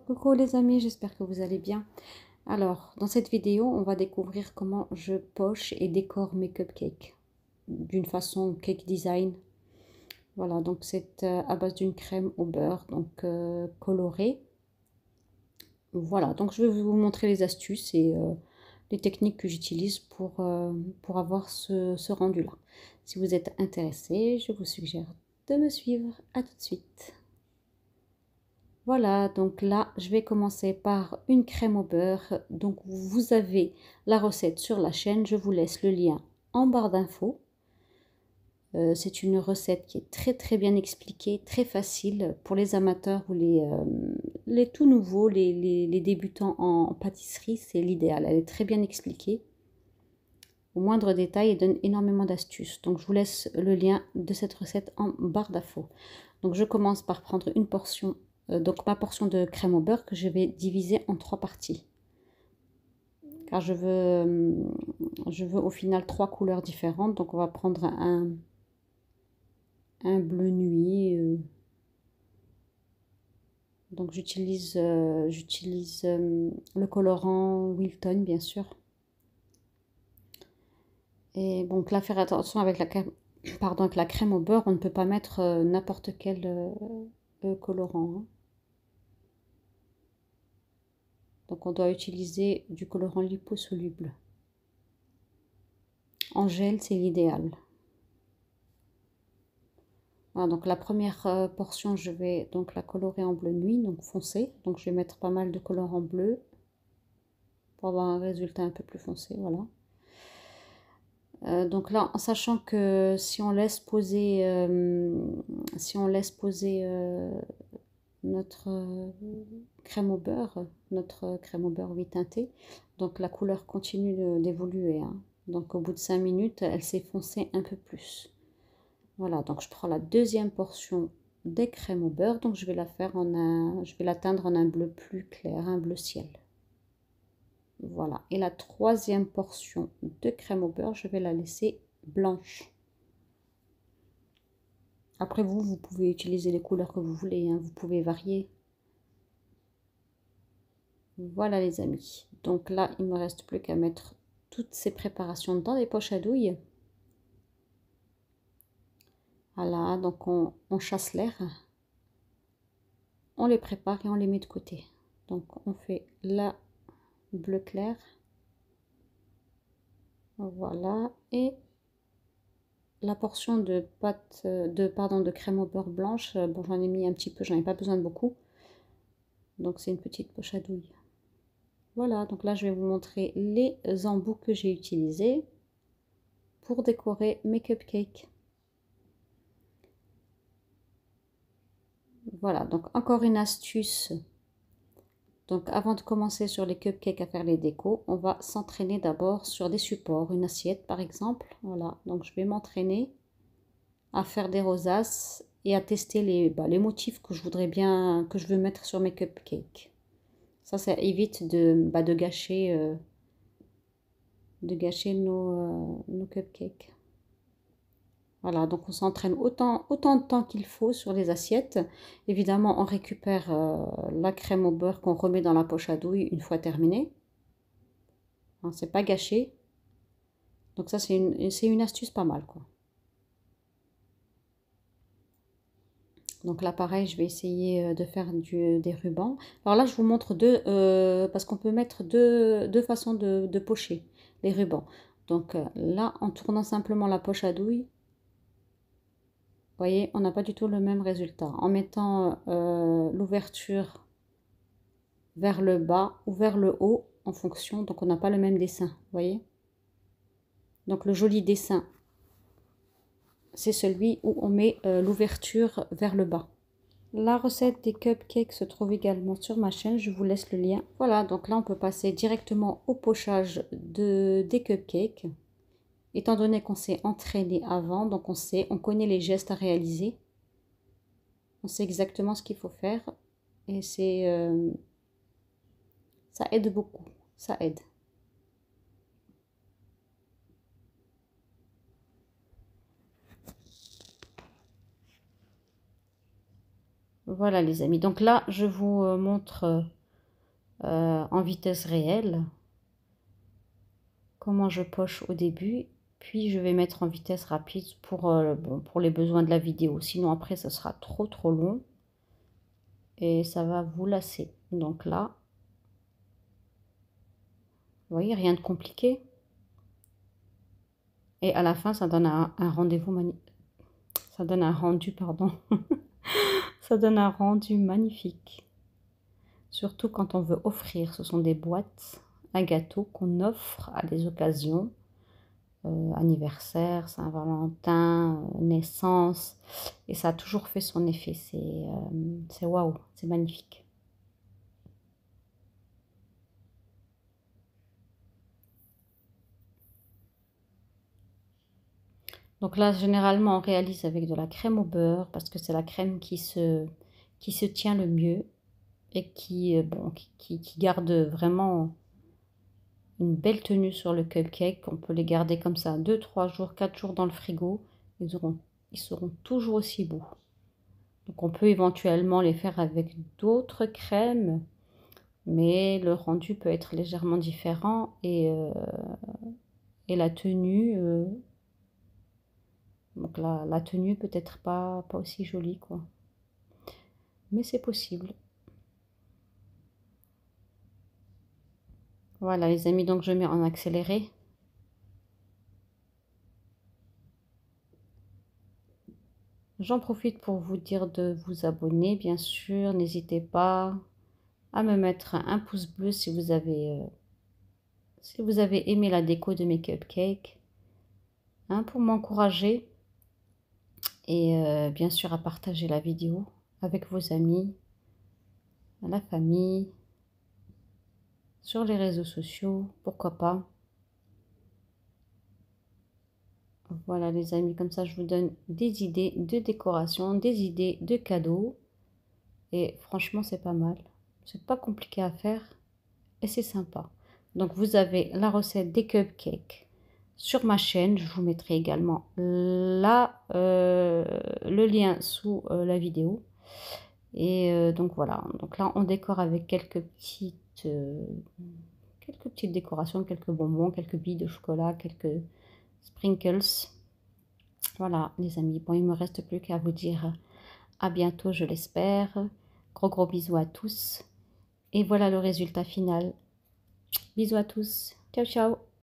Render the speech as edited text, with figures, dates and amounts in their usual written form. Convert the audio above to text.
Coucou les amis, j'espère que vous allez bien. Alors, dans cette vidéo, on va découvrir comment je poche et décore mes cupcakes d'une façon cake design. Voilà, donc c'est à base d'une crème au beurre, donc colorée. Voilà, donc je vais vous montrer les astuces et les techniques que j'utilise pour avoir ce rendu-là. Si vous êtes intéressé, je vous suggère de me suivre. À tout de suite. Voilà, donc là, je vais commencer par une crème au beurre. Donc, vous avez la recette sur la chaîne. Je vous laisse le lien en barre d'infos. C'est une recette qui est très bien expliquée, très facile pour les amateurs ou les tout nouveaux, les débutants en pâtisserie. C'est l'idéal. Elle est très bien expliquée au moindre détail et donne énormément d'astuces. Donc, je vous laisse le lien de cette recette en barre d'infos. Donc, je commence par prendre une portion. Donc ma portion de crème au beurre que je vais diviser en 3 parties. Car je veux au final 3 couleurs différentes. Donc on va prendre un bleu nuit. Donc j'utilise le colorant Wilton bien sûr. Et donc là faire attention avec la crème, pardon, avec la crème au beurre, on ne peut pas mettre n'importe quel colorant. Hein. Donc on doit utiliser du colorant liposoluble. En gel, c'est l'idéal. Voilà, donc la première portion, je vais donc la colorer en bleu nuit, donc foncé. Donc je vais mettre pas mal de colorant bleu pour avoir un résultat un peu plus foncé, voilà. Donc là, en sachant que si on laisse poser, notre crème au beurre, oui teintée, donc la couleur continue d'évoluer. Hein. Donc au bout de 5 minutes, elle s'est foncée un peu plus. Voilà, donc je prends la deuxième portion des crèmes au beurre, donc je vais la faire je vais la teindre en un bleu plus clair, un bleu ciel. Voilà, et la troisième portion de crème au beurre, je vais la laisser blanche. Après vous pouvez utiliser les couleurs que vous voulez, hein, vous pouvez varier. Voilà les amis, donc là il ne me reste plus qu'à mettre toutes ces préparations dans les poches à douille. Voilà, donc on chasse l'air, on les prépare et on les met de côté. Donc on fait la bleu clair, voilà, et la portion de pâte de crème au beurre blanche, bon j'en ai mis un petit peu, j'en ai pas besoin de beaucoup, donc c'est une petite poche à douille. Voilà, donc là je vais vous montrer les embouts que j'ai utilisés pour décorer mes cupcakes. Voilà, donc encore une astuce. Donc avant de commencer sur les cupcakes à faire les décos, on va s'entraîner d'abord sur des supports, une assiette par exemple. Voilà, donc je vais m'entraîner à faire des rosaces et à tester les motifs que je voudrais bien, que je veux mettre sur mes cupcakes. Ça évite de gâcher nos cupcakes. Voilà, donc on s'entraîne autant de temps qu'il faut sur les assiettes. Évidemment, on récupère la crème au beurre qu'on remet dans la poche à douille une fois terminée. Hein, c'est pas gâché. Donc ça, c'est une astuce pas mal, quoi. Donc là, pareil, je vais essayer de faire des rubans. Alors là, je vous montre parce qu'on peut mettre deux façons de pocher les rubans. Donc là, en tournant simplement la poche à douille, vous voyez, on n'a pas du tout le même résultat. En mettant l'ouverture vers le bas ou vers le haut, en fonction, donc on n'a pas le même dessin, vous voyez. Donc le joli dessin, c'est celui où on met l'ouverture vers le bas. La recette des cupcakes se trouve également sur ma chaîne, je vous laisse le lien. Voilà, donc là on peut passer directement au pochage des cupcakes. Étant donné qu'on s'est entraîné avant, donc on connaît les gestes à réaliser. On sait exactement ce qu'il faut faire. Et ça aide beaucoup, ça aide. Voilà les amis, donc là je vous montre en vitesse réelle. Comment je poche au début, puis je vais mettre en vitesse rapide bon, pour les besoins de la vidéo. Sinon après, ça sera trop long et ça va vous lasser. Donc là, vous voyez, rien de compliqué. Et à la fin, ça donne un rendez-vous ça donne un rendu, pardon. Ça donne un rendu magnifique. Surtout quand on veut offrir. Ce sont des boîtes à gâteaux qu'on offre à des occasions. Anniversaire, Saint-Valentin, naissance. Et ça a toujours fait son effet. C'est waouh, c'est magnifique. Donc là, généralement, on réalise avec de la crème au beurre parce que c'est la crème qui se tient le mieux et bon, qui garde vraiment une belle tenue sur le cupcake. On peut les garder comme ça 2, 3 jours, 4 jours dans le frigo. Ils seront toujours aussi beaux. Donc on peut éventuellement les faire avec d'autres crèmes, mais le rendu peut être légèrement différent et la tenue, donc la tenue peut être pas aussi jolie quoi. Mais c'est possible. Voilà les amis, donc je mets en accéléré. J'en profite pour vous dire de vous abonner, bien sûr. N'hésitez pas à me mettre un pouce bleu si vous avez aimé la déco de mes cupcakes, hein, pour m'encourager. Et bien sûr à partager la vidéo avec vos amis, la famille, sur les réseaux sociaux, pourquoi pas. Voilà les amis, comme ça je vous donne des idées de décoration, des idées de cadeaux. Et franchement c'est pas mal. C'est pas compliqué à faire et c'est sympa. Donc vous avez la recette des cupcakes sur ma chaîne. Je vous mettrai également le lien sous la vidéo. Et donc voilà. Donc là on décore avec quelques petites décorations, quelques bonbons, quelques billes de chocolat, quelques sprinkles. Voilà les amis. Bon, il me reste plus qu'à vous dire à bientôt, je l'espère. Gros bisous à tous. Et voilà le résultat final. Bisous à tous. Ciao ciao.